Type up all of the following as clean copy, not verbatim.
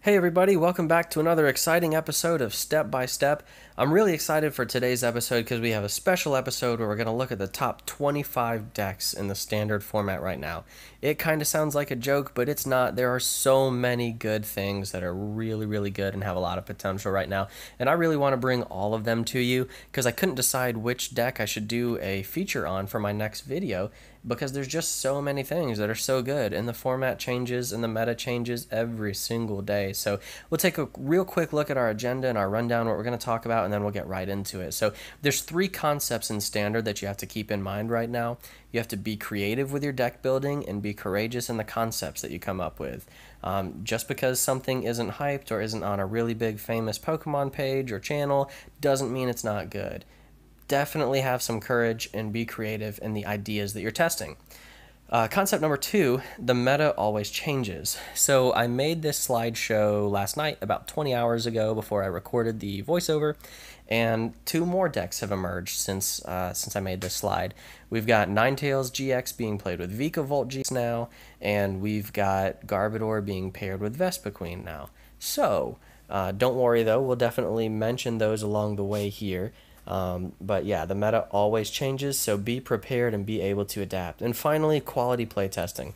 Hey everybody, welcome back to another exciting episode of Step by Step. I'm really excited for today's episode because we have a special episode where we're going to look at the top 25 decks in the standard format right now. It kind of sounds like a joke, but it's not. There are so many good things that are really good and have a lot of potential right now, and I really want to bring all of them to you because I couldn't decide which deck I should do a feature on for my next video because there's just so many things that are so good, and the format changes and the meta changes every single day. So we'll take a real quick look at our agenda and our rundown, what we're going to talk about, and then we'll get right into it. So there's three concepts in standard that you have to keep in mind right now. You have to be creative with your deck building and be courageous in the concepts that you come up with. Just because something isn't hyped or isn't on a really big famous Pokemon page or channel doesn't mean it's not good. Definitely have some courage and be creative in the ideas that you're testing. Concept number two, the meta always changes. So I made this slideshow last night, about 20 hours ago before I recorded the voiceover, and two more decks have emerged since I made this slide. We've got Ninetales GX being played with Vikavolt GX now, and we've got Garbodor being paired with Vespiquen now. So, don't worry though, we'll definitely mention those along the way here. But yeah, the meta always changes, so be prepared and be able to adapt. And finally, quality playtesting.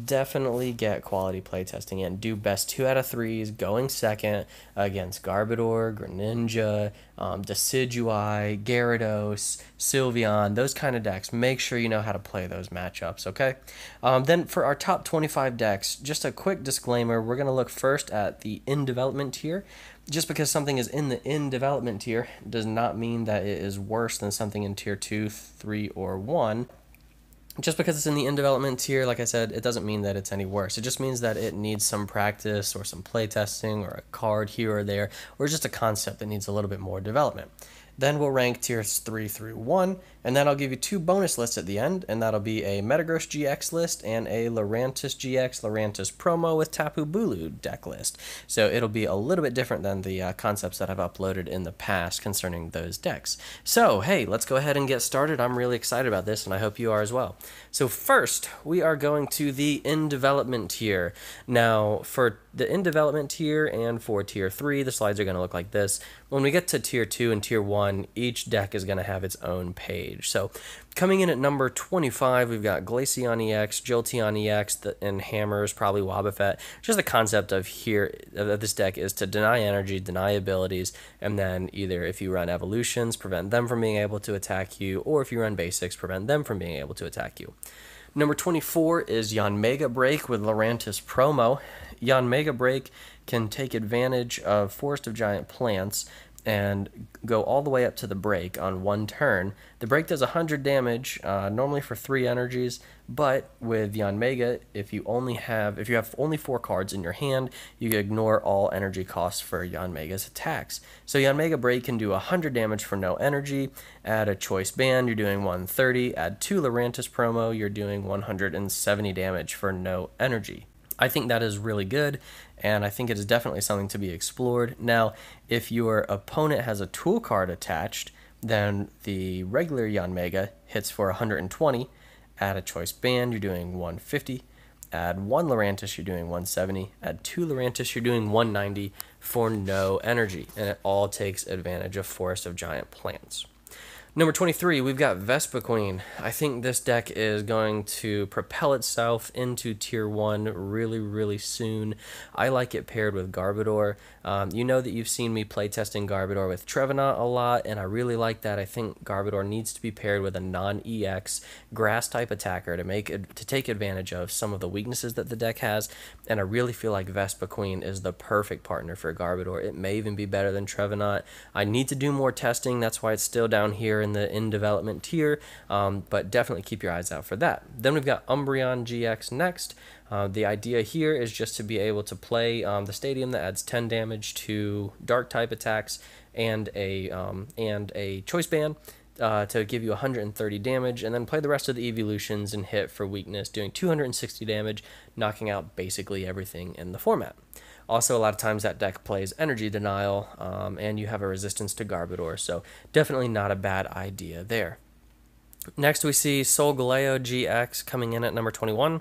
Definitely get quality playtesting in. Do best 2 out of 3s, going second against Garbodor, Greninja, Decidueye, Gyarados, Sylveon, those kind of decks. Make sure you know how to play those matchups, okay? Then for our top 25 decks, just a quick disclaimer, we're going to look first at the in development tier. Just because something is in the in development tier does not mean that it is worse than something in tier 2, 3, or 1. Just because it's in the in development tier, like I said, it doesn't mean that it's any worse. It just means that it needs some practice or some playtesting or a card here or there, or just a concept that needs a little bit more development. Then we'll rank tiers 3 through 1, and then I'll give you two bonus lists at the end, and that'll be a Metagross GX list and a Lurantis GX, Lurantis Promo with Tapu Bulu deck list. So it'll be a little bit different than the concepts that I've uploaded in the past concerning those decks. So, hey, let's go ahead and get started. I'm really excited about this, and I hope you are as well. So first, we are going to the in development tier. Now, for the in development tier and for tier 3, the slides are going to look like this. When we get to tier 2 and tier 1, each deck is going to have its own page. So coming in at number 25, we've got Glaceon EX, Jolteon EX, and Hammers, probably Wobbuffet. Just the concept of this deck is to deny energy, deny abilities, and then either if you run evolutions, prevent them from being able to attack you, or if you run basics, prevent them from being able to attack you. Number 24 is Yanmega Break with Lurantis Promo. Yanmega Break can take advantage of Forest of Giant Plants and go all the way up to the break on one turn. The break does 100 damage, normally for 3 energies, but with Yanmega, if you have only 4 cards in your hand, you can ignore all energy costs for Yanmega's attacks. So Yanmega Break can do 100 damage for no energy. Add a Choice Band, you're doing 130. Add 2 Lurantis Promo, you're doing 170 damage for no energy. I think that is really good, and I think it is definitely something to be explored. Now, if your opponent has a tool card attached, then the regular Yanmega hits for 120. Add a Choice Band, you're doing 150. Add 1 Lurantis, you're doing 170. Add 2 Lurantis, you're doing 190 for no energy, and it all takes advantage of Forest of Giant Plants. Number 23, we've got Vespiquen. I think this deck is going to propel itself into Tier 1 really soon. I like it paired with Garbodor. You know that you've seen me playtesting Garbodor with Trevenant a lot, and I really like that. I think Garbodor needs to be paired with a non-EX grass-type attacker to take advantage of some of the weaknesses that the deck has, and I really feel like Vespiquen is the perfect partner for Garbodor. It may even be better than Trevenant. I need to do more testing. That's why it's still down here in the in development tier, but definitely keep your eyes out for that. Then we've got Umbreon GX next. The idea here is just to be able to play the stadium that adds 10 damage to dark type attacks and a choice band to give you 130 damage, and then play the rest of the evolutions and hit for weakness, doing 260 damage, knocking out basically everything in the format. Also, a lot of times that deck plays Energy Denial, and you have a resistance to Garbodor, so definitely not a bad idea there. Next, we see Solgaleo GX coming in at number 21.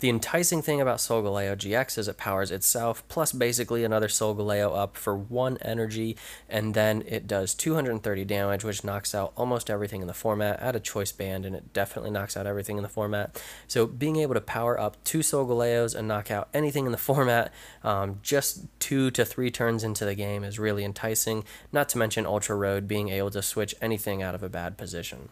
The enticing thing about Solgaleo GX is it powers itself, plus basically another Solgaleo up for 1 energy, and then it does 230 damage, which knocks out almost everything in the format. Add a choice band, and it definitely knocks out everything in the format. So being able to power up 2 Solgaleos and knock out anything in the format just 2 to 3 turns into the game is really enticing, not to mention Ultra Road being able to switch anything out of a bad position.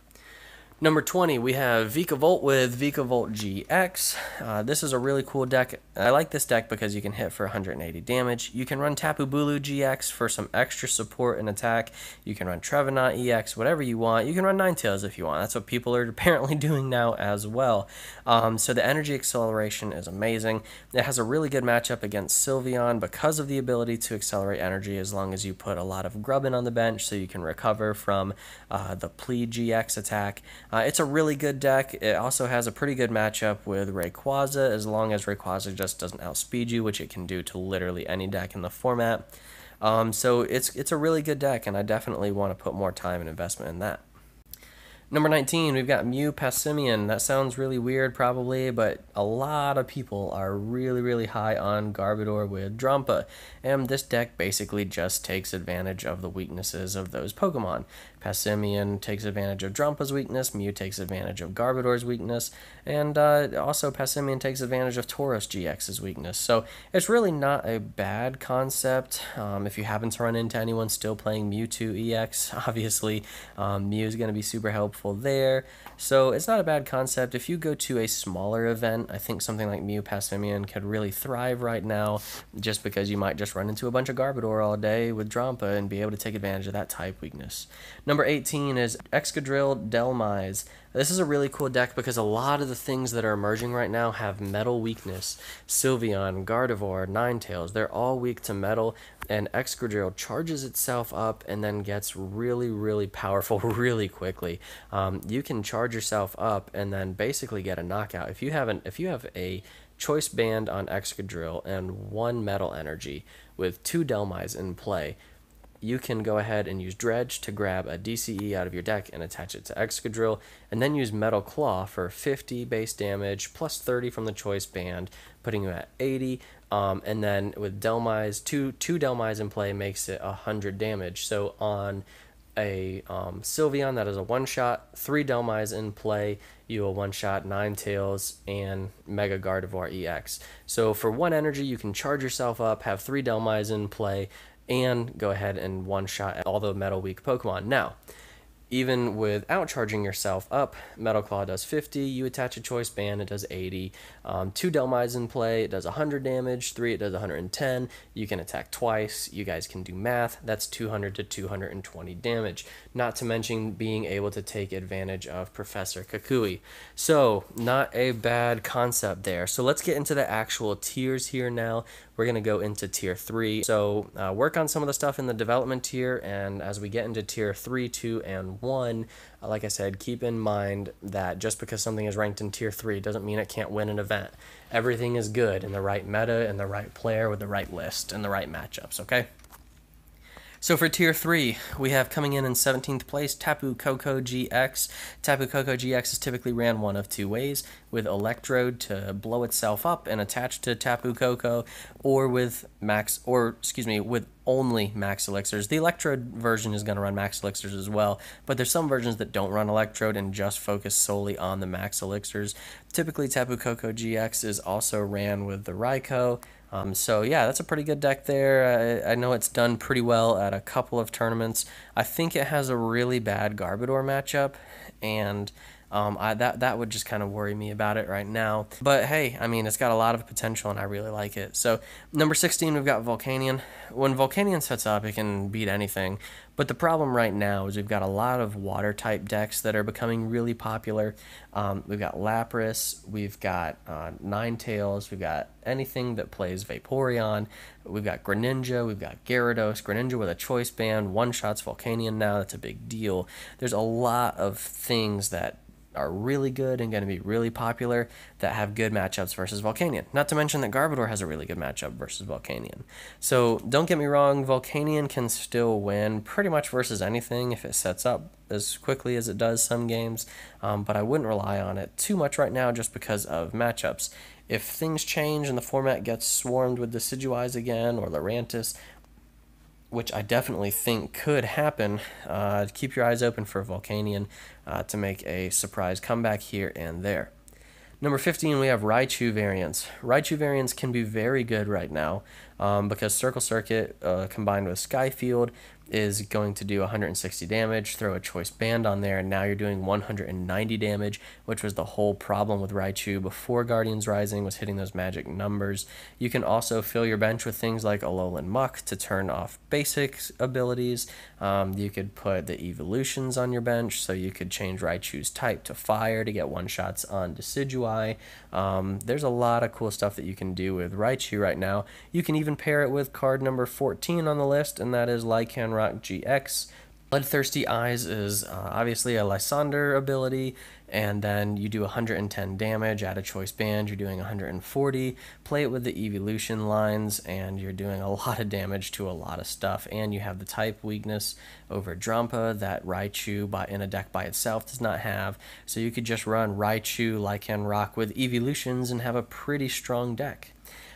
Number 20, we have Vikavolt with Vikavolt GX. This is a really cool deck. I like this deck because you can hit for 180 damage. You can run Tapu Bulu GX for some extra support and attack. You can run Trevenant EX, whatever you want. You can run Ninetales if you want. That's what people are apparently doing now as well. So the energy acceleration is amazing. It has a really good matchup against Sylveon because of the ability to accelerate energy as long as you put a lot of Grubbin on the bench so you can recover from the Plead GX attack. It's a really good deck. It also has a pretty good matchup with Rayquaza, as long as Rayquaza just doesn't outspeed you, which it can do to literally any deck in the format. So it's a really good deck, and I definitely want to put more time and investment in that. Number 19, we've got Mew Passimian. That sounds really weird probably, but a lot of people are really high on Garbodor with Drampa, and this deck basically just takes advantage of the weaknesses of those Pokemon. Passimian takes advantage of Drampa's weakness, Mew takes advantage of Garbodor's weakness, and also Passimian takes advantage of Tauros GX's weakness. So it's really not a bad concept. If you happen to run into anyone still playing Mewtwo EX, obviously Mew is going to be super helpful there. So it's not a bad concept. If you go to a smaller event, I think something like Mew Passimian could really thrive right now, just because you might just run into a bunch of Garbodor all day with Drampa and be able to take advantage of that type weakness. Number 18 is Excadrill Dhelmise. This is a really cool deck because a lot of the things that are emerging right now have metal weakness. Sylveon, Gardevoir, Ninetales, they're all weak to metal, and Excadrill charges itself up and then gets really powerful really quickly. You can charge yourself up and then basically get a knockout. If you have a choice band on Excadrill and 1 metal energy with 2 Dhelmise in play, you can go ahead and use Dredge to grab a DCE out of your deck and attach it to Excadrill, and then use Metal Claw for 50 base damage plus 30 from the choice band, putting you at 80. And then with Dhelmise, two Dhelmise in play makes it 100 damage. So on a Sylveon, that is a one-shot, 3 Dhelmise in play, you a one-shot Ninetales and Mega Gardevoir EX. So for 1 energy, you can charge yourself up, have 3 Dhelmise in play, and go ahead and one-shot all the metal weak Pokemon. Now, even without charging yourself up, Metal Claw does 50, you attach a choice band, it does 80. 2 Dhelmise in play, it does 100 damage, 3 it does 110, you can attack twice, you guys can do math, that's 200 to 220 damage, not to mention being able to take advantage of Professor Kukui. So, not a bad concept there. So let's get into the actual tiers here now. We're going to go into tier 3. So work on some of the stuff in the development tier, and as we get into tier 3, 2, and 1, like I said, keep in mind that just because something is ranked in tier 3 doesn't mean it can't win an event. Everything is good in the right meta and the right player with the right list and the right matchups, okay? So for Tier 3, we have coming in 17th place, Tapu Koko GX. Tapu Koko GX is typically ran one of 2 ways, with Electrode to blow itself up and attach to Tapu Koko, or with only Max Elixirs. The Electrode version is going to run Max Elixirs as well, but there's some versions that don't run Electrode and just focus solely on the Max Elixirs. Typically, Tapu Koko GX is also ran with the Raikou. So yeah, that's a pretty good deck there. I know it's done pretty well at a couple of tournaments. I think it has a really bad Garbodor matchup, and that would just kind of worry me about it right now. But hey, I mean, it's got a lot of potential, and I really like it. So number 16, we've got Volcanion. When Volcanion sets up, it can beat anything. But the problem right now is we've got a lot of water-type decks that are becoming really popular. We've got Lapras, we've got Ninetales, we've got anything that plays Vaporeon, we've got Greninja, we've got Gyarados. Greninja with a choice band, one-shots Volcanion now, that's a big deal. There's a lot of things that are really good and going to be really popular that have good matchups versus Volcanion. Not to mention that Garbodor has a really good matchup versus Volcanion. So don't get me wrong, Volcanion can still win pretty much versus anything if it sets up as quickly as it does some games, but I wouldn't rely on it too much right now just because of matchups. If things change and the format gets swarmed with Decidueyes again or Lurantis, which I definitely think could happen, keep your eyes open for Volcanion to make a surprise comeback here and there. Number 15, we have Raichu variants. Raichu variants can be very good right now because Circle Circuit combined with Skyfield is going to do 160 damage. Throw a Choice Band on there, and now you're doing 190 damage, which was the whole problem with Raichu before Guardians Rising, was hitting those magic numbers. You can also fill your bench with things like Alolan Muck to turn off basic abilities. You could put the evolutions on your bench, so you could change Raichu's type to fire to get one-shots on Decidueye. There's a lot of cool stuff that you can do with Raichu right now. You can even pair it with card number 14 on the list, and that is Lycanroc GX. Bloodthirsty Eyes is obviously a Lysander ability, and then you do 110 damage, add a Choice Band, you're doing 140, play it with the evolution lines, and you're doing a lot of damage to a lot of stuff, and you have the type weakness over Drampa that Raichu in a deck by itself does not have, so you could just run Raichu, Lycanroc with evolutions and have a pretty strong deck.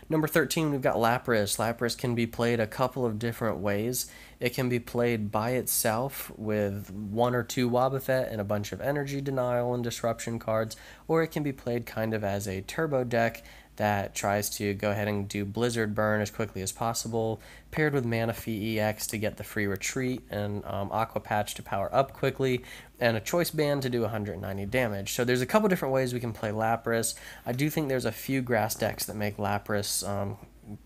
Number 13, we've got Lapras. Lapras can be played a couple of different ways. It can be played by itself with 1 or 2 Wobbuffet and a bunch of Energy Denial and Disruption cards, or it can be played kind of as a turbo deck that tries to go ahead and do Blizzard Burn as quickly as possible, paired with Manaphy EX to get the free retreat, and Aqua Patch to power up quickly, and a Choice Band to do 190 damage. So there's a couple different ways we can play Lapras. I do think there's a few grass decks that make Lapras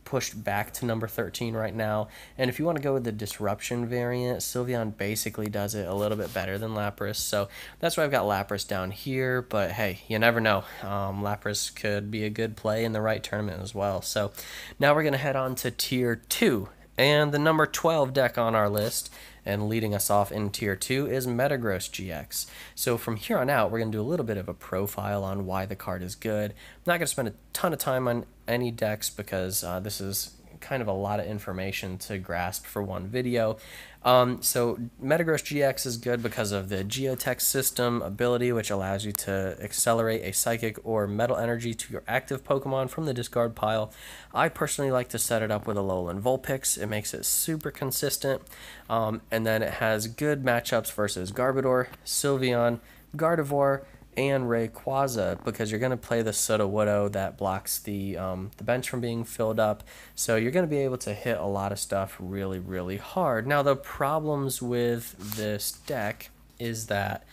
pushed back to number 13 right now, and if you want to go with the Disruption variant, Sylveon basically does it a little bit better than Lapras, so that's why I've got Lapras down here, but hey, you never know. Lapras could be a good play in the right tournament as well. So now we're going to head on to Tier 2, and the number 12 deck on our list, and leading us off in Tier 2, is Metagross GX. So from here on out, we're going to do a little bit of a profile on why the card is good. I'm not going to spend a ton of time on any decks because this is kind of a lot of information to grasp for one video. So Metagross GX is good because of the Geotech system ability, which allows you to accelerate a Psychic or Metal Energy to your active Pokemon from the discard pile. I personally like to set it up with Alolan Vulpix. It makes it super consistent, and then it has good matchups versus Garbodor, Sylveon, Gardevoir, and Rayquaza, because you're going to play the Sudowoodo that blocks the bench from being filled up, so you're going to be able to hit a lot of stuff really, really hard. Now, the problems with this deck is that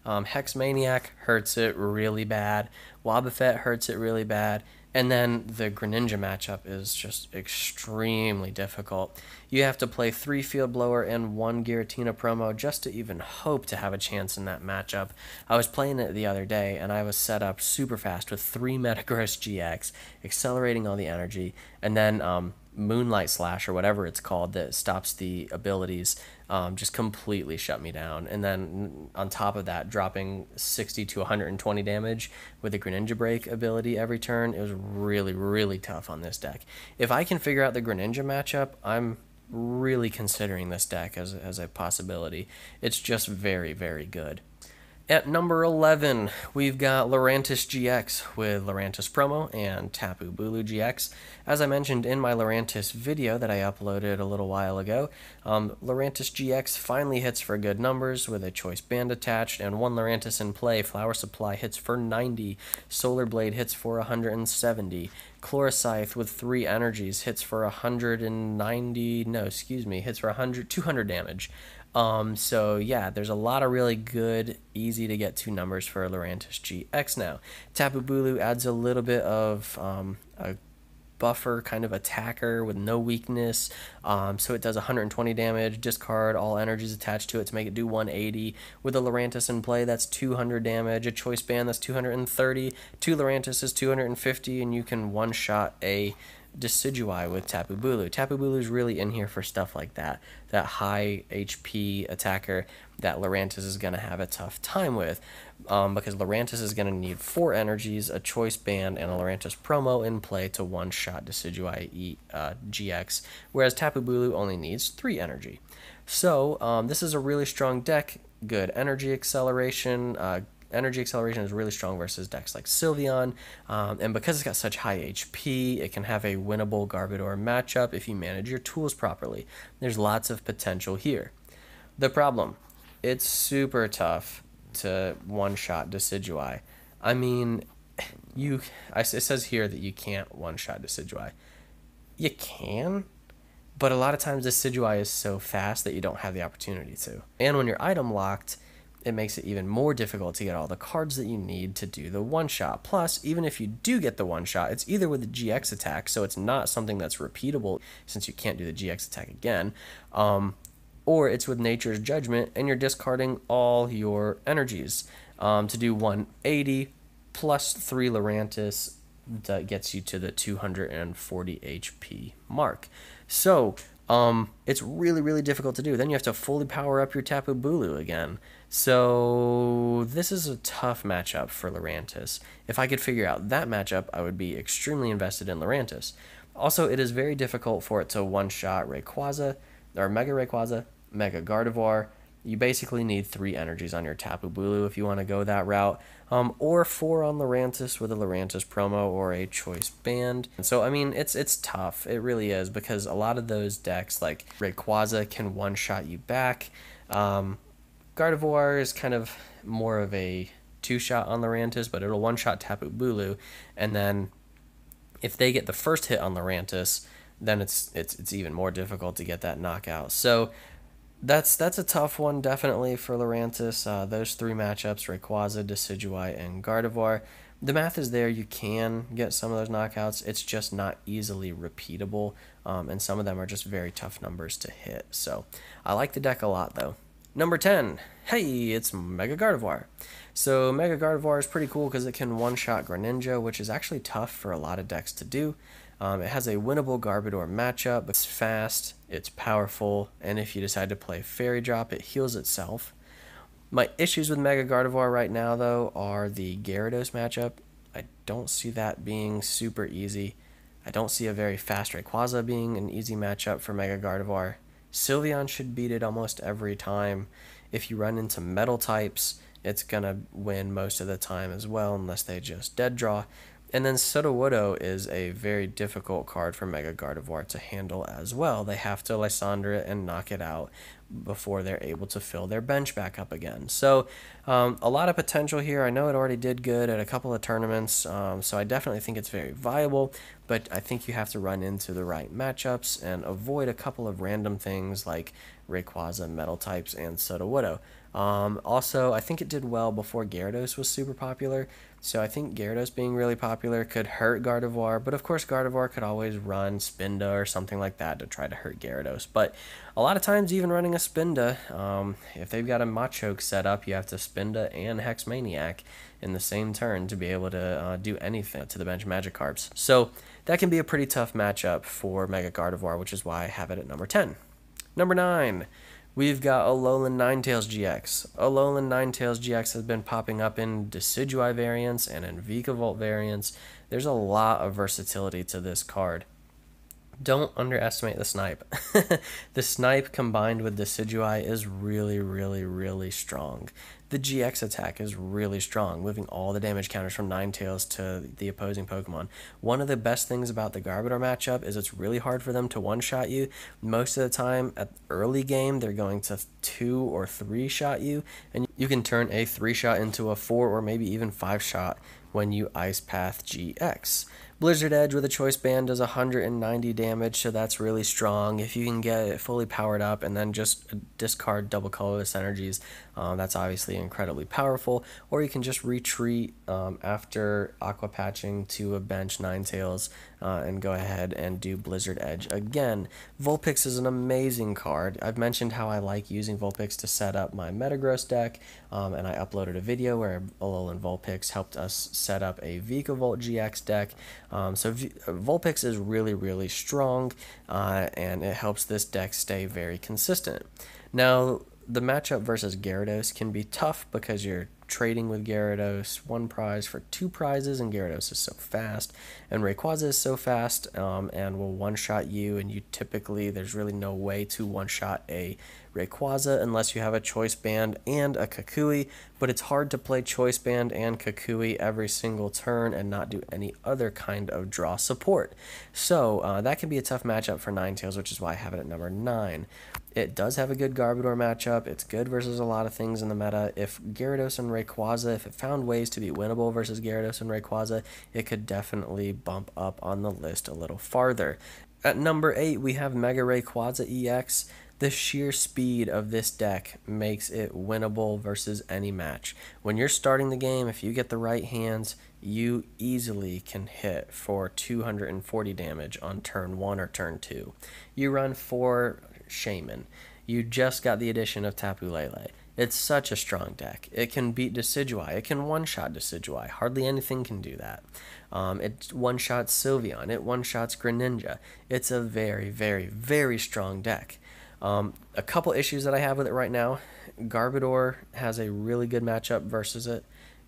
Hex Maniac hurts it really bad, Wobbuffet hurts it really bad, and then the Greninja matchup is just extremely difficult. You have to play 3 Field Blower and 1 Giratina promo just to even hope to have a chance in that matchup. I was playing it the other day, and I was set up super fast with 3 Metagross GX, accelerating all the energy, and then Moonlight Slash, or whatever it's called, that stops the abilities, just completely shut me down. And then on top of that, dropping 60 to 120 damage with the Greninja Break ability every turn, it was really, really tough on this deck. If I can figure out the Greninja matchup, I'm really considering this deck as a possibility. It's just very, very good. At number 11, we've got Lurantis GX with Lurantis Promo and Tapu Bulu GX. As I mentioned in my Lurantis video that I uploaded a little while ago, Lurantis GX finally hits for good numbers with a Choice Band attached, and 1 Lurantis in play. Flower Supply hits for 90, Solar Blade hits for 170, Chlorascythe with 3 energies hits for 190, no, excuse me, hits for 200 damage. So yeah, there's a lot of really good, easy to get to numbers for Lurantis GX now. Tapu Bulu adds a little bit of a buffer kind of attacker with no weakness, so it does 120 damage, discard all energies attached to it to make it do 180. With a Lurantis in play, that's 200 damage, a Choice Band, that's 230, 2 Lurantis is 250, and you can one-shot a Decidueye with Tapu Bulu. Tapu Bulu is really in here for stuff like that high HP attacker that Lurantis is going to have a tough time with, because Lurantis is going to need 4 energies, a Choice Band, and a Lurantis promo in play to one-shot Decidueye GX, whereas Tapu Bulu only needs 3 energy. So this is a really strong deck, good energy acceleration, energy acceleration is really strong versus decks like Sylveon, and because it's got such high HP, it can have a winnable Garbodor matchup if you manage your tools properly. There's lots of potential here. The problem, it's super tough to one-shot Decidueye. I mean, it says here that you can't one-shot Decidueye. You can, but a lot of times Decidueye is so fast that you don't have the opportunity to. And when you're item locked, it makes it even more difficult to get all the cards that you need to do the one-shot. Plus, even if you do get the one-shot, it's either with the GX attack, so it's not something that's repeatable since you can't do the GX attack again, or it's with Nature's Judgment, and you're discarding all your energies to do 180 plus 3 Lurantis. That gets you to the 240 HP mark. So, it's really, really difficult to do. Then you have to fully power up your Tapu Bulu again. So, this is a tough matchup for Lurantis. If I could figure out that matchup, I would be extremely invested in Lurantis. Also, it is very difficult for it to one-shot Rayquaza, or Mega Rayquaza, Mega Gardevoir. You basically need 3 energies on your Tapu Bulu if you want to go that route, or 4 on Lurantis with a Lurantis promo or a choice band. And so, I mean, it's tough. It really is, because a lot of those decks, like Rayquaza, can one-shot you back. Gardevoir is kind of more of a 2-shot on Lurantis, but it'll one-shot Tapu Bulu, and then if they get the first hit on Lurantis, then it's even more difficult to get that knockout. So, that's a tough one, definitely, for Lurantis. Those 3 matchups, Rayquaza, Decidueye, and Gardevoir. The math is there. You can get some of those knockouts. It's just not easily repeatable, and some of them are just very tough numbers to hit. So I like the deck a lot, though. Number 10, hey, it's Mega Gardevoir. So Mega Gardevoir is pretty cool because it can one-shot Greninja, which is actually tough for a lot of decks to do. It has a winnable Garbodor matchup. It's fast, it's powerful, and if you decide to play Fairy Drop, it heals itself. My issues with Mega Gardevoir right now, though, are the Gyarados matchup. I don't see that being super easy. I don't see a very fast Rayquaza being an easy matchup for Mega Gardevoir. Sylveon should beat it almost every time. If you run into metal types, it's going to win most of the time as well, unless they just dead draw. And then Sudowoodo is a very difficult card for Mega Gardevoir to handle as well. They have to Lysandre it and knock it out before they're able to fill their bench back up again. So a lot of potential here. I know it already did good at a couple of tournaments, so I definitely think it's very viable, but I think you have to run into the right matchups and avoid a couple of random things like Rayquaza, Metal types, and Sudowoodo. Also, I think it did well before Gyarados was super popular, so I think Gyarados being really popular could hurt Gardevoir, but of course Gardevoir could always run Spinda or something like that to try to hurt Gyarados. But a lot of times, even running a Spinda, if they've got a Machoke set up, you have to Spinda and Hex Maniac in the same turn to be able to do anything to the bench Magikarps. So that can be a pretty tough matchup for Mega Gardevoir, which is why I have it at number 10. Number 9. We've got Alolan Ninetales GX. Alolan Ninetales GX has been popping up in Decidueye variants and in Vikavolt variants. There's a lot of versatility to this card. Don't underestimate the Snipe. The Snipe combined with Decidueye is really, really, really strong. The GX attack is really strong, moving all the damage counters from Ninetales to the opposing Pokemon. One of the best things about the Garbodor matchup is it's really hard for them to one-shot you. Most of the time, at early game, they're going to 2 or 3-shot you, and you can turn a 3-shot into a 4 or maybe even 5-shot when you Ice Path GX. Blizzard Edge with a Choice Band does 190 damage, so that's really strong. If you can get it fully powered up and then just discard double colorless energies, that's obviously incredibly powerful. Or you can just retreat after Aqua Patching to a bench Ninetales and go ahead and do Blizzard Edge again. Vulpix is an amazing card. I've mentioned how I like using Vulpix to set up my Metagross deck, and I uploaded a video where Alolan Vulpix helped us set up a Vikavolt GX deck. So Vulpix is really, really strong, and it helps this deck stay very consistent. Now, the matchup versus Gyarados can be tough because you're trading with Gyarados, 1 prize for 2 prizes, and Gyarados is so fast, and Rayquaza is so fast, and will one-shot you, and you typically, there's really no way to one-shot a Rayquaza unless you have a Choice Band and a Kukui, but it's hard to play Choice Band and Kukui every single turn and not do any other kind of draw support. So that can be a tough matchup for Ninetales, which is why I have it at number 9. It does have a good Garbodor matchup. It's good versus a lot of things in the meta. If Gyarados and Rayquaza, if it found ways to be winnable versus Gyarados and Rayquaza, it could definitely bump up on the list a little farther. At number 8, we have Mega Rayquaza EX. The sheer speed of this deck makes it winnable versus any match. When you're starting the game, if you get the right hands, you easily can hit for 240 damage on turn 1 or turn 2. You run 4 Shaman. You just got the addition of Tapu Lele. It's such a strong deck. It can beat Decidueye. It can one-shot Decidueye. Hardly anything can do that. It one-shots Sylveon. It one-shots Greninja. It's a very, very, very strong deck. A couple issues that I have with it right now. Garbodor has a really good matchup versus it.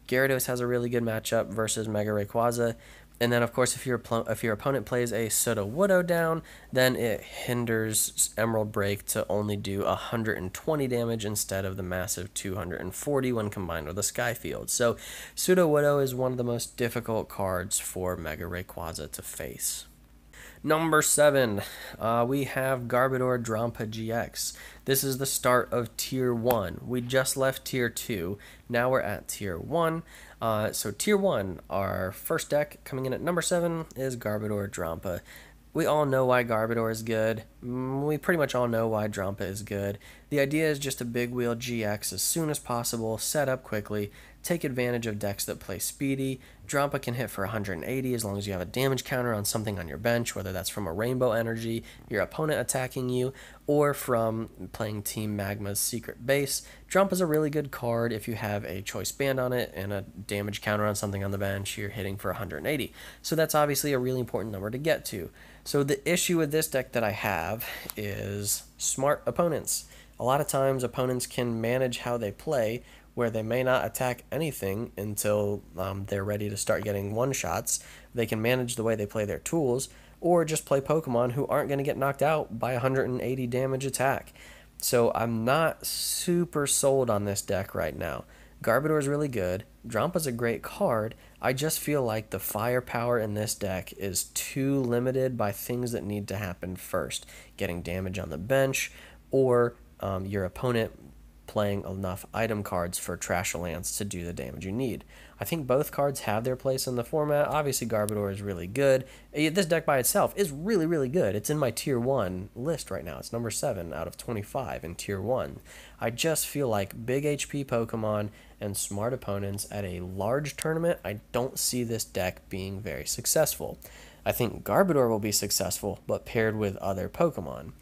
Gyarados has a really good matchup versus Mega Rayquaza. And then, of course, if your opponent plays a Sudowoodo down, then it hinders Emerald Break to only do 120 damage instead of the massive 240 when combined with a Skyfield. So Sudowoodo is one of the most difficult cards for Mega Rayquaza to face. Number 7, we have Garbodor Drampa GX. This is the start of Tier 1. We just left Tier 2. Now we're at Tier 1. So Tier 1, our first deck coming in at number 7 is Garbodor Drampa. We all know why Garbodor is good. We pretty much all know why Drampa is good. The idea is just a big wheel GX as soon as possible, set up quickly, take advantage of decks that play speedy. Drampa can hit for 180 as long as you have a damage counter on something on your bench, whether that's from a Rainbow Energy, your opponent attacking you, or from playing Team Magma's Secret Base. Drampa's a really good card if you have a Choice Band on it and a damage counter on something on the bench, you're hitting for 180. So that's obviously a really important number to get to. So the issue with this deck that I have is smart opponents. A lot of times opponents can manage how they play, where they may not attack anything until they're ready to start getting one-shots. They can manage the way they play their tools, or just play Pokemon who aren't going to get knocked out by 180 damage attack. So I'm not super sold on this deck right now. Garbodor is really good. Drampa's a great card. I just feel like the firepower in this deck is too limited by things that need to happen first. Getting damage on the bench, or your opponent playing enough item cards for Trashalance to do the damage you need. I think both cards have their place in the format. Obviously, Garbodor is really good. This deck by itself is really, really good. It's in my Tier 1 list right now. It's number 7 out of 25 in Tier 1. I just feel like big HP Pokemon and smart opponents at a large tournament, I don't see this deck being very successful. I think Garbodor will be successful, but paired with other Pokemon.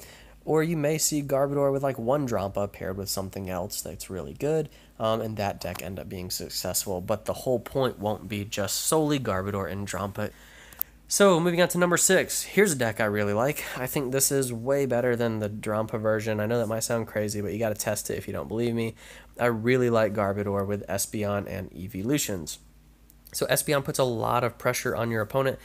Or you may see Garbodor with like one Drampa paired with something else that's really good, and that deck end up being successful. But the whole point won't be just solely Garbodor and Drampa. So moving on to number 6, here's a deck I really like. I think this is way better than the Drampa version. I know that might sound crazy, but you got to test it if you don't believe me. I really like Garbodor with Espeon and Evolutions. So Espeon puts a lot of pressure on your opponent.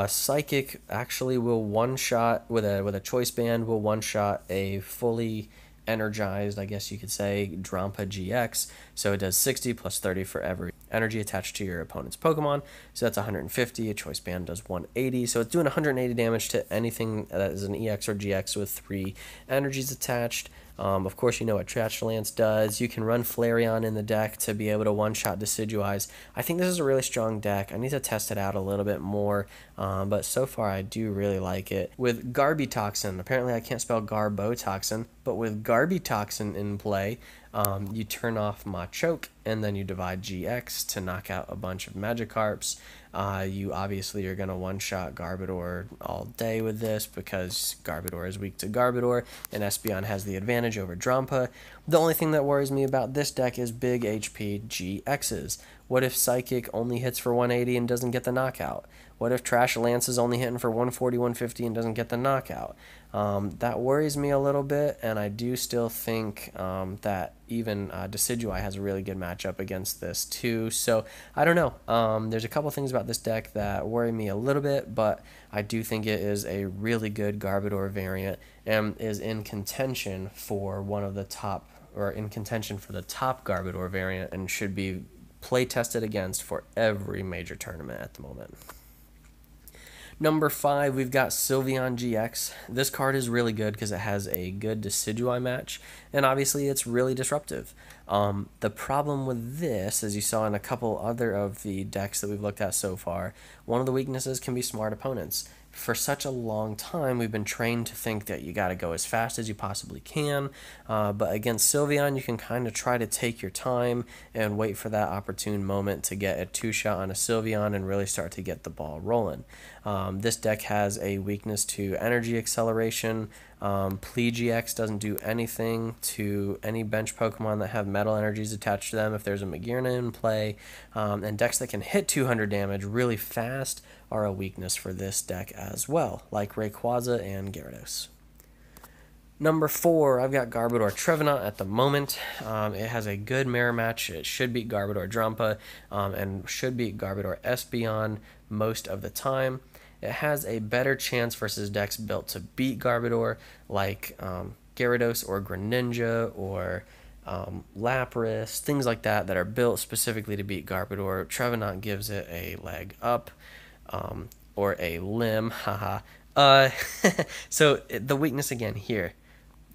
Psychic actually will one-shot with a Choice Band, will one-shot a fully energized, I guess you could say, Drampa GX. So it does 60 plus 30 for every energy attached to your opponent's Pokemon. So that's 150. A Choice Band does 180. So it's doing 180 damage to anything that is an EX or GX with 3 energies attached. Of course, you know what Trashalance does. You can run Flareon in the deck to be able to one-shot Decidueyes. I think this is a really strong deck. I need to test it out a little bit more, but so far I do really like it. With Garbitoxin, apparently I can't spell Garbotoxin, but with Garbitoxin in play, you turn off Machoke, and then you divide GX to knock out a bunch of Magikarps. You obviously are going to one-shot Garbodor all day with this because Garbodor is weak to Garbodor, and Espeon has the advantage over Drampa. The only thing that worries me about this deck is big HP GXs. What if Psychic only hits for 180 and doesn't get the knockout? What if Trashalance is only hitting for 140, 150 and doesn't get the knockout? That worries me a little bit, and I do still think that even Decidueye has a really good matchup against this too. So I don't know. There's a couple things about this deck that worry me a little bit, but I do think it is a really good Garbodor variant and is in contention for one of the top, or in contention for the top Garbodor variant, and should be play tested against for every major tournament at the moment. Number 5, we've got Sylveon GX. This card is really good because it has a good Decidueye match, and obviously it's really disruptive. The problem with this, as you saw in a couple other of the decks that we've looked at so far, one of the weaknesses can be smart opponents. For such a long time, we've been trained to think that you got to go as fast as you possibly can, but against Sylveon, you can kind of try to take your time and wait for that opportune moment to get a two-shot on a Sylveon and really start to get the ball rolling. This deck has a weakness to energy acceleration. PleGX doesn't do anything to any bench Pokemon that have metal energies attached to them if there's a Magearna in play, and decks that can hit 200 damage really fast are a weakness for this deck as well, like Rayquaza and Gyarados. Number 4, I've got Garbodor Trevenant at the moment. It has a good mirror match. It should beat Garbodor Drampa and should beat Garbodor Espeon most of the time. It has a better chance versus decks built to beat Garbodor, like Gyarados or Greninja or Lapras, things like that that are built specifically to beat Garbodor. Trevenant gives it a leg up. Or a limb, haha. So the weakness again here,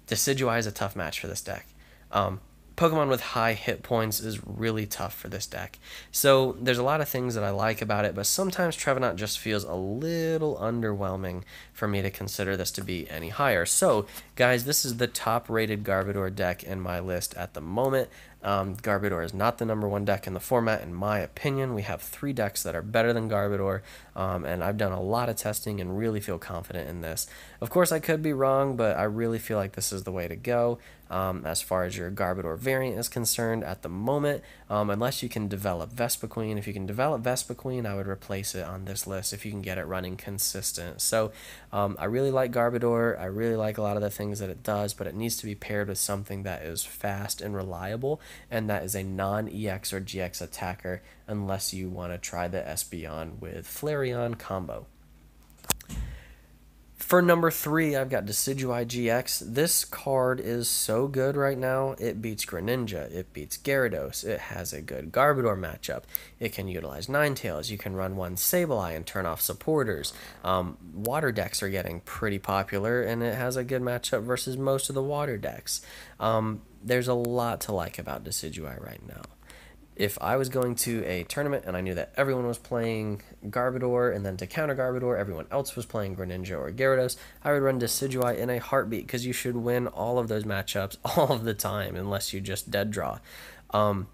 Decidueye is a tough match for this deck. Pokemon with high hit points is really tough for this deck. So there's a lot of things that I like about it, but sometimes Trevenant just feels a little underwhelming for me to consider this to be any higher. So guys, this is the top rated Garbodor deck in my list at the moment. Garbodor is not the number 1 deck in the format, in my opinion. We have 3 decks that are better than Garbodor, and I've done a lot of testing and really feel confident in this. Of course, I could be wrong, but I really feel like this is the way to go as far as your Garbodor variant is concerned at the moment, unless you can develop Vespiquen. If you can develop Vespiquen, I would replace it on this list if you can get it running consistent. So I really like Garbodor. I really like a lot of the things that it does, but it needs to be paired with something that is fast and reliable, and that is a non-EX or GX attacker, unless you want to try the Espeon with Flareon combo. For number 3, I've got Decidueye GX. This card is so good right now. It beats Greninja. It beats Gyarados. It has a good Garbodor matchup. It can utilize Ninetales. You can run one Sableye and turn off supporters. Water decks are getting pretty popular, and it has a good matchup versus most of the water decks. There's a lot to like about Decidueye right now. If I was going to a tournament and I knew that everyone was playing Garbodor, and then to counter Garbodor, everyone else was playing Greninja or Gyarados, I would run Decidueye in a heartbeat, because you should win all of those matchups all of the time unless you just dead draw.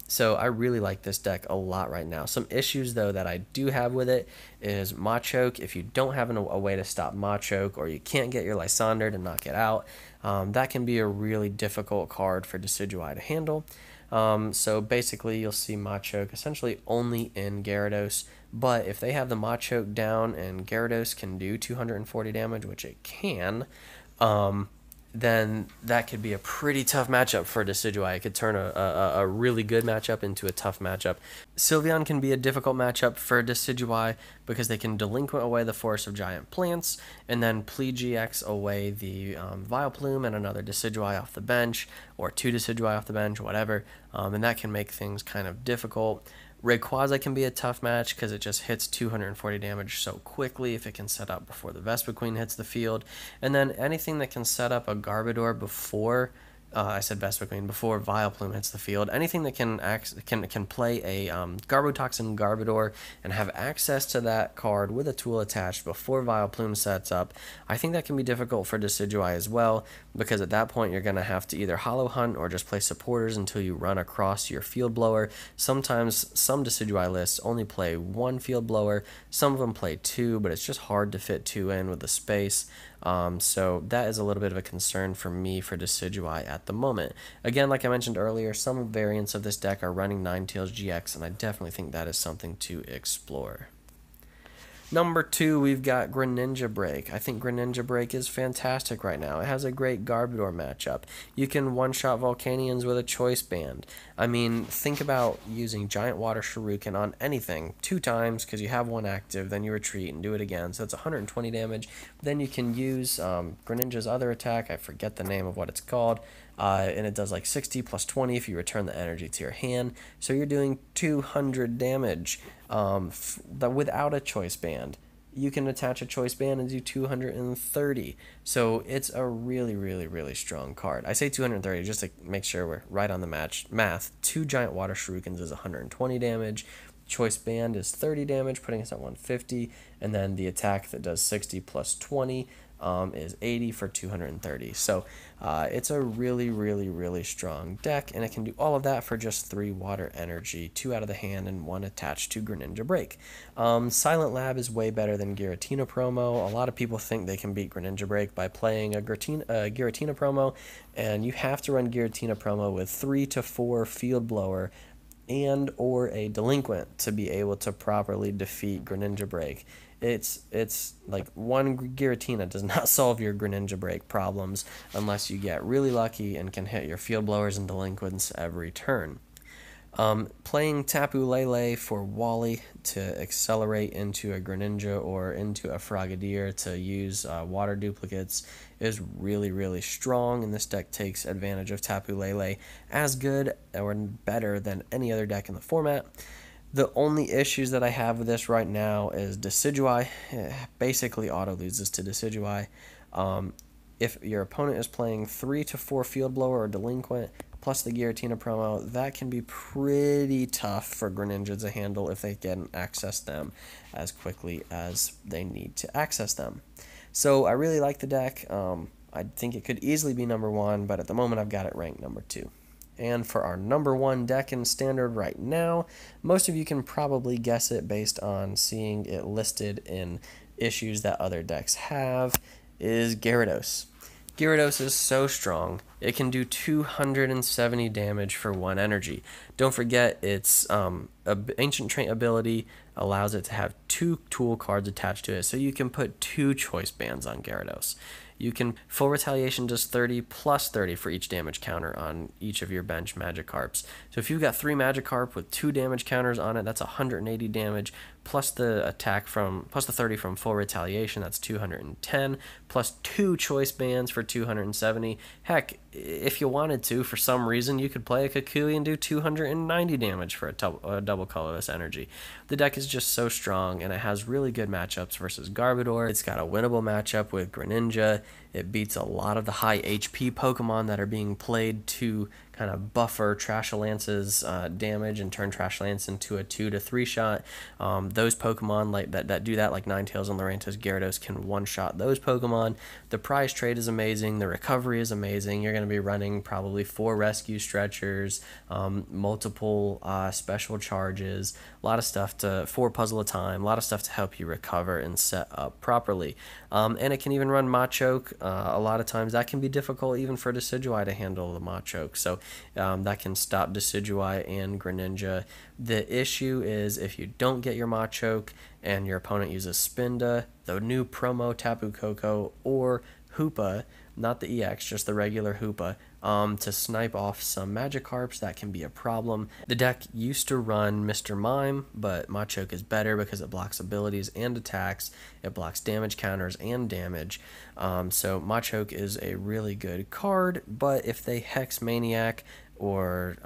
So I really like this deck a lot right now. Some issues, though, that I do have with it is Machoke. If you don't have a way to stop Machoke, or you can't get your Lysander to knock it out, that can be a really difficult card for Decidueye to handle. So basically you'll see Machoke essentially only in Gyarados, but if they have the Machoke down and Gyarados can do 240 damage, which it can, then that could be a pretty tough matchup for Decidueye. It could turn a really good matchup into a tough matchup. Sylveon can be a difficult matchup for Decidueye because they can Delinquent away the Forest of Giant Plants, and then PleGX away the Vileplume and another Decidueye off the bench, or 2 Decidueye off the bench, whatever, and that can make things kind of difficult. Rayquaza can be a tough match because it just hits 240 damage so quickly if it can set up before the Vespiquen hits the field. And then anything that can set up a Garbodor before, I said Vespiquen, before Vileplume hits the field, anything that can play a Garbotoxin Garbodor and have access to that card with a tool attached before Vileplume sets up, I think that can be difficult for Decidueye as well, because at that point you're going to have to either Hollow Hunt or just play supporters until you run across your Field Blower. Sometimes some Decidueye lists only play 1 Field Blower, some of them play 2, but it's just hard to fit 2 in with the space. So that is a little bit of a concern for me for Decidueye at the moment. Again, like I mentioned earlier, some variants of this deck are running Ninetales GX, and I definitely think that is something to explore. Number 2, we've got Greninja Break. I think Greninja Break is fantastic right now. It has a great Garbodor matchup. You can one-shot Volcanions with a Choice Band. I mean, think about using Giant Water Shuriken on anything 2 times because you have one active, then you retreat and do it again. So it's 120 damage. Then you can use Greninja's other attack. I forget the name of what it's called. And it does like 60 plus 20 if you return the energy to your hand. So you're doing 200 damage without a Choice Band. You can attach a Choice Band and do 230. So it's a really, really, really strong card. I say 230 just to make sure we're right on the math. 2 Giant Water Shurikens is 120 damage. Choice Band is 30 damage, putting us at 150. And then the attack that does 60 plus 20 is 80 for 230. So it's a really, really, really strong deck, and it can do all of that for just 3 water energy, 2 out of the hand, and 1 attached to Greninja Break. Silent Lab is way better than Giratina promo. A lot of people think they can beat Greninja Break by playing a Giratina promo, and you have to run Giratina promo with 3 to 4 Field Blower and or a Delinquent to be able to properly defeat Greninja Break. It's like one Giratina does not solve your Greninja Break problems unless you get really lucky and can hit your Field Blowers and Delinquents every turn. Playing Tapu Lele for Wally to accelerate into a Greninja or into a Frogadier to use water duplicates is really, really strong, and this deck takes advantage of Tapu Lele as good or better than any other deck in the format. The only issues that I have with this right now is Decidueye. Basically auto loses to Decidueye. If your opponent is playing 3 to 4 Field Blower or Delinquent, plus the Giratina promo, that can be pretty tough for Greninja to handle if they can access them as quickly as they need to access them. So I really like the deck. I think it could easily be number 1, but at the moment I've got it ranked number 2. And for our number 1 deck in Standard right now, most of you can probably guess it based on seeing it listed in issues that other decks have, is Gyarados. Gyarados is so strong, it can do 270 damage for 1 energy. Don't forget, its Ancient Trait ability allows it to have 2 tool cards attached to it, so you can put 2 Choice Bands on Gyarados. You can Full Retaliation does 30 plus 30 for each damage counter on each of your bench Magikarps. So if you've got 3 Magikarp with 2 damage counters on it, that's 180 damage, plus the attack plus the 30 from Full Retaliation, that's 210, plus 2 Choice Bands for 270. Heck, if you wanted to, for some reason, you could play a Kukui and do 290 damage for a double colorless energy. The deck is just so strong, and it has really good matchups versus Garbodor. It's got a winnable matchup with Greninja. It beats a lot of the high HP Pokemon that are being played to kind of buffer Trashalance's damage and turn Trashalance into a 2 to 3 shot. Those Pokemon like that do that, like Ninetales and Lurantos, Gyarados can one-shot those Pokemon. The prize trade is amazing. The recovery is amazing. You're going to be running probably 4 rescue stretchers, multiple special charges, a lot of stuff 4 puzzle a time, a lot of stuff to help you recover and set up properly. And it can even run Machoke. A lot of times that can be difficult even for Decidueye to handle the Machoke. So that can stop Decidueye and Greninja. The issue is if you don't get your Machoke and your opponent uses Spinda, the new promo Tapu Koko, or Hoopa, not the EX, just the regular Hoopa, to snipe off some Magikarps, that can be a problem. The deck used to run Mr. Mime, but Machoke is better because it blocks abilities and attacks. It blocks damage counters and damage. So Machoke is a really good card, but if they Hex Maniac or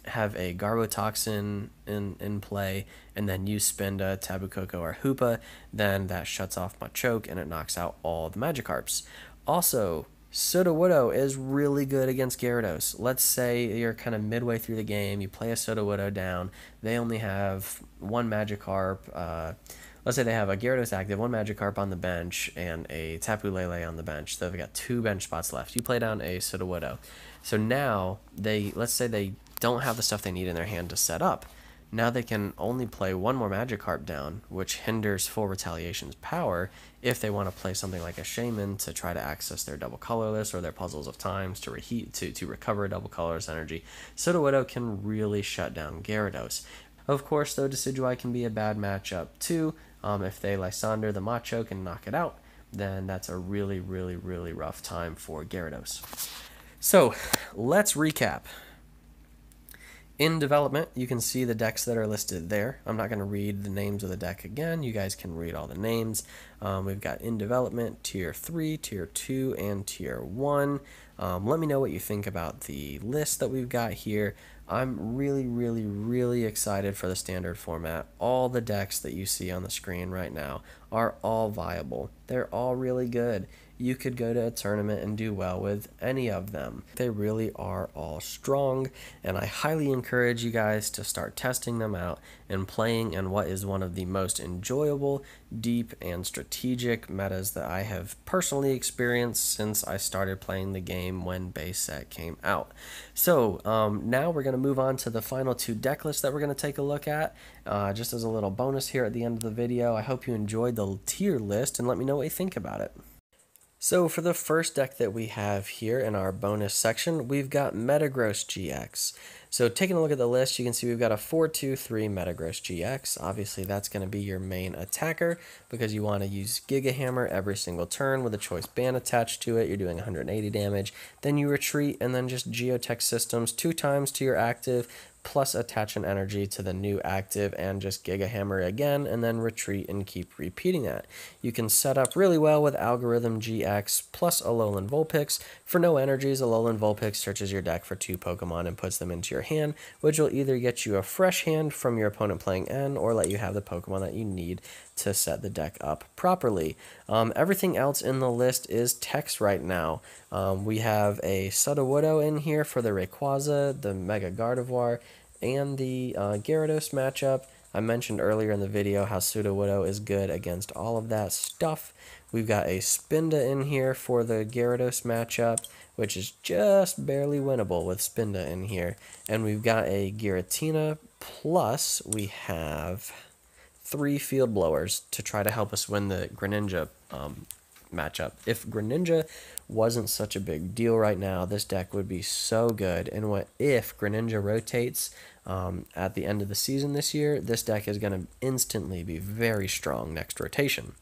have a Garbotoxin in play and then use Spinda, Tapu Koko, or Hoopa, then that shuts off Machoke and it knocks out all the Magikarps. Also, Sudowoodo is really good against Gyarados. Let's say you're kind of midway through the game, you play a Sudowoodo down, they only have 1 Magikarp. Let's say they have a Gyarados active, 1 Magikarp on the bench, and a Tapu Lele on the bench. So they've got 2 bench spots left. You play down a Sudowoodo. So now, let's say they don't have the stuff they need in their hand to set up. Now they can only play 1 more Magikarp down, which hinders Full Retaliation's power if they want to play something like a Shaman to try to access their double colorless or their Puzzles of Times to recover double colorless energy. Sudowoodo can really shut down Gyarados. Of course, though, Decidueye can be a bad matchup too. If they Lysander the Machoke and knock it out, then that's a really, really, really rough time for Gyarados. So let's recap. In development, you can see the decks that are listed there. I'm not going to read the names of the deck again. You guys can read all the names. We've got in development, Tier 3, Tier 2, and Tier 1. Let me know what you think about the list that we've got here. I'm really, really, really excited for the standard format. All the decks that you see on the screen right now are all viable. They're all really good. You could go to a tournament and do well with any of them. They really are all strong, and I highly encourage you guys to start testing them out and playing in what is one of the most enjoyable, deep, and strategic metas that I have personally experienced since I started playing the game when base set came out. So now we're going to move on to the final two deck lists that we're going to take a look at. Just as a little bonus here at the end of the video, I hope you enjoyed the tier list and let me know what you think about it. So for the first deck that we have here in our bonus section, we've got Metagross GX. So taking a look at the list, you can see we've got a 4-2-3 Metagross GX. Obviously that's going to be your main attacker because you want to use Giga Hammer every single turn with a choice band attached to it. You're doing 180 damage. Then you retreat and then just Geotech Systems 2 times to your active, plus attach an energy to the new active and just Giga Hammer again, and then retreat and keep repeating that. You can set up really well with Algorithm GX plus Alolan Vulpix. For no energies, Alolan Vulpix searches your deck for 2 Pokemon and puts them into your hand, which will either get you a fresh hand from your opponent playing N or let you have the Pokemon that you need to set the deck up properly. Everything else in the list is text right now. We have a Sudowoodo in here for the Rayquaza, the Mega Gardevoir, and the Gyarados matchup. I mentioned earlier in the video how Sudowoodo is good against all of that stuff. We've got a Spinda in here for the Gyarados matchup, which is just barely winnable with Spinda in here. And we've got a Giratina, plus we have 3 Field Blowers to try to help us win the Greninja matchup. If Greninja wasn't such a big deal right now, this deck would be so good. And what if Greninja rotates at the end of the season this year, this deck is going to instantly be very strong next rotation.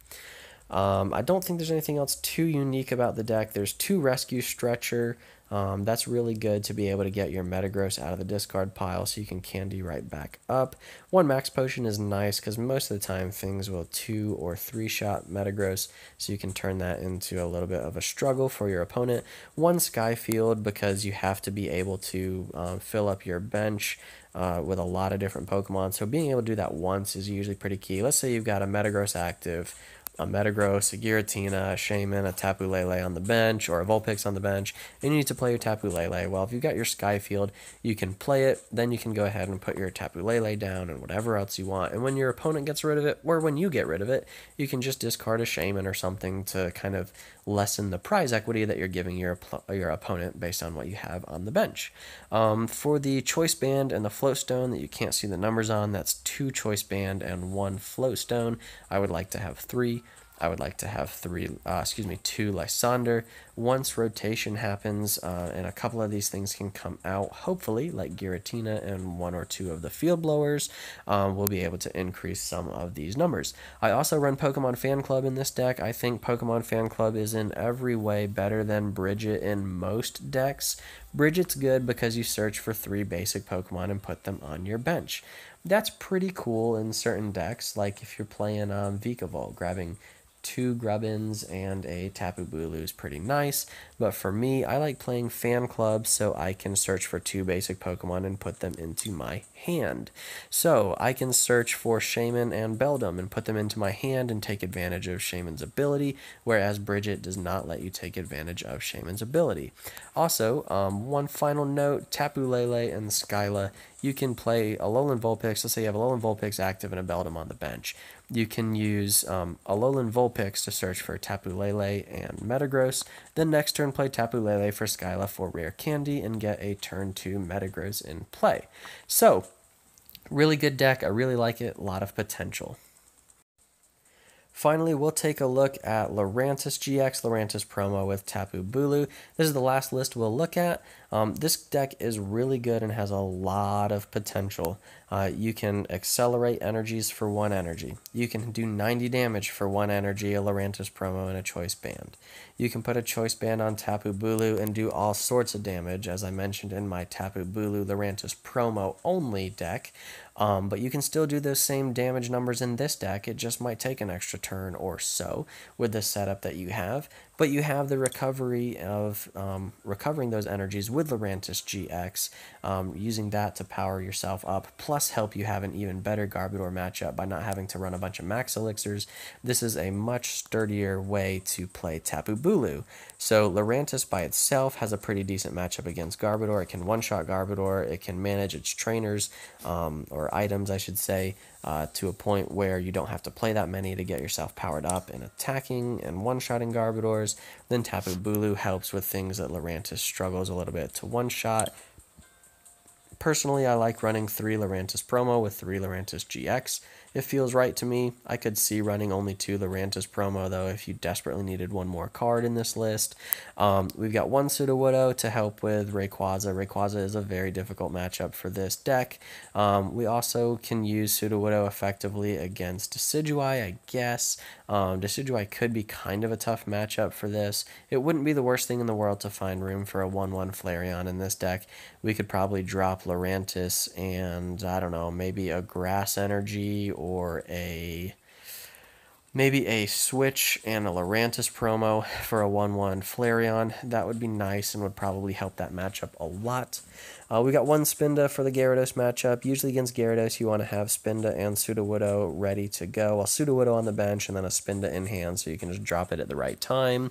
I don't think there's anything else too unique about the deck. There's 2 Rescue Stretcher. That's really good to be able to get your Metagross out of the discard pile so you can candy right back up. 1 Max Potion is nice because most of the time things will 2 or 3 shot Metagross, so you can turn that into a little bit of a struggle for your opponent. 1 Skyfield because you have to be able to fill up your bench with a lot of different Pokemon, so being able to do that once is usually pretty key. Let's say you've got a Metagross active, a Metagross, a Giratina, a Shaman, a Tapu Lele on the bench, or a Vulpix on the bench, and you need to play your Tapu Lele. Well, if you've got your Skyfield, you can play it, then you can go ahead and put your Tapu Lele down and whatever else you want. And when your opponent gets rid of it, or when you get rid of it, you can just discard a Shaman or something to kind of lessen the prize equity that you're giving your opponent based on what you have on the bench. For the Choice Band and the Float Stone that you can't see the numbers on, that's 2 Choice Band and 1 Float Stone. I would like to have 3. I would like to have 2 Lysander. Once rotation happens, and a couple of these things can come out, hopefully, like Giratina and 1 or 2 of the Field Blowers, we'll be able to increase some of these numbers. I also run Pokemon Fan Club in this deck. I think Pokemon Fan Club is in every way better than Bridget in most decks. Bridget's good because you search for 3 basic Pokemon and put them on your bench. That's pretty cool in certain decks, like if you're playing Vikavolt, grabbing 2 Grubbins and a Tapu Bulu is pretty nice, but for me, I like playing Fan Club so I can search for 2 basic Pokemon and put them into my hand. So I can search for Shaman and Beldum and put them into my hand and take advantage of Shaman's ability, whereas Bridget does not let you take advantage of Shaman's ability. Also, one final note, Tapu Lele and Skyla, you can play Alolan Vulpix. Let's say you have Alolan Vulpix active and a Beldum on the bench. You can use Alolan Vulpix to search for Tapu Lele and Metagross. Then next turn play Tapu Lele for Skyla for Rare Candy and get a turn 2 Metagross in play. So, really good deck. I really like it. A lot of potential. Finally, we'll take a look at Lurantis GX, Lurantis promo with Tapu Bulu. This is the last list we'll look at. This deck is really good and has a lot of potential. You can accelerate energies for 1 energy. You can do 90 damage for 1 energy, a Lurantis promo, and a choice band. You can put a choice band on Tapu Bulu and do all sorts of damage, as I mentioned in my Tapu Bulu Lurantis promo only deck. But you can still do those same damage numbers in this deck. It just might take an extra turn or so with the setup that you have. But you have the recovery of recovering those energies with Lurantis GX, using that to power yourself up, plus help you have an even better Garbodor matchup by not having to run a bunch of max elixirs. This is a much sturdier way to play Tapu Bulu. So Lurantis by itself has a pretty decent matchup against Garbodor. It can one-shot Garbodor. It can manage its trainers, or items, I should say, to a point where you don't have to play that many to get yourself powered up and attacking and one-shotting Garbodors. Then Tapu Bulu helps with things that Lurantis struggles a little bit to one-shot. Personally, I like running 3 Lurantis promo with 3 Lurantis GX. It feels right to me. I could see running only 2 Lurantis promo, though, if you desperately needed one more card in this list. We've got 1 Sudowoodo to help with Rayquaza. Rayquaza is a very difficult matchup for this deck. We also can use Sudowoodo effectively against Decidueye, I guess. Decidueye could be kind of a tough matchup for this. It wouldn't be the worst thing in the world to find room for a 1/1 Flareon in this deck. We could probably drop Lurantis and, I don't know, maybe a Grass Energy or maybe a Switch and a Lurantis promo for a 1/1 Flareon. That would be nice and would probably help that matchup a lot. We got 1 Spinda for the Gyarados matchup. Usually against Gyarados, you want to have Spinda and Sudowoodo ready to go. Well, Sudowoodo on the bench and then a Spinda in hand, so you can just drop it at the right time.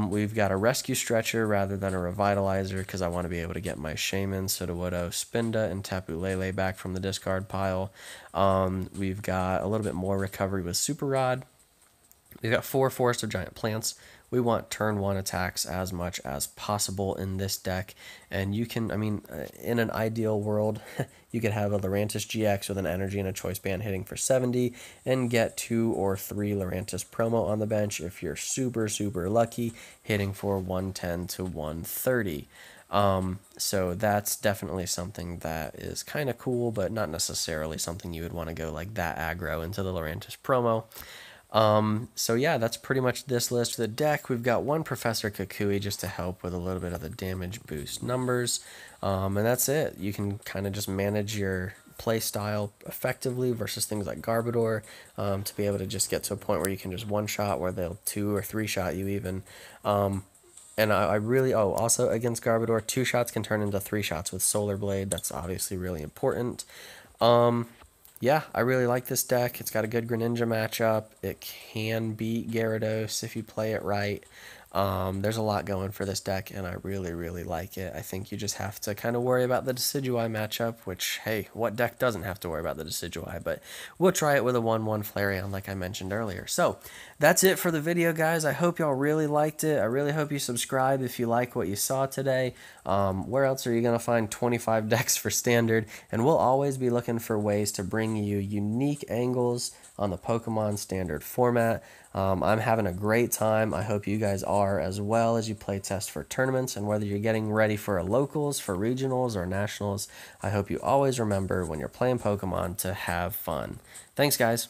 We've got a Rescue Stretcher rather than a Revitalizer because I want to be able to get my Shaman, Sudowoodo, Spinda, and Tapu Lele back from the discard pile. We've got a little bit more recovery with Super Rod. We've got 4 Forest of Giant Plants. We want turn 1 attacks as much as possible in this deck. And you can, I mean, in an ideal world, you could have a Lurantis GX with an energy and a choice band hitting for 70 and get 2 or 3 Lurantis promo on the bench if you're super, super lucky, hitting for 110 to 130. So that's definitely something that is kind of cool, but not necessarily something you would want to go like that aggro into the Lurantis promo. So yeah, that's pretty much this list for the deck. We've got 1 Professor Kukui just to help with a little bit of the damage boost numbers. And that's it. You can kind of just manage your play style effectively versus things like Garbodor, to be able to just get to a point where you can just one-shot, where they'll 2 or 3-shot you even. And I really, also against Garbodor, 2 shots can turn into 3 shots with Solar Blade. That's obviously really important. Yeah, I really like this deck. It's got a good Greninja matchup. It can beat Gyarados if you play it right. There's a lot going for this deck, and I really, really like it. I think you just have to kind of worry about the Decidueye matchup, which, hey, what deck doesn't have to worry about the Decidueye? But we'll try it with a 1/1 Flareon like I mentioned earlier. So that's it for the video, guys. I hope y'all really liked it. I really hope you subscribe if you like what you saw today. Where else are you going to find 25 decks for Standard? And we'll always be looking for ways to bring you unique angles on the Pokemon Standard format. I'm having a great time. I hope you guys are as well as you play test for tournaments. And whether you're getting ready for a locals, for regionals, or nationals, I hope you always remember when you're playing Pokemon to have fun. Thanks, guys.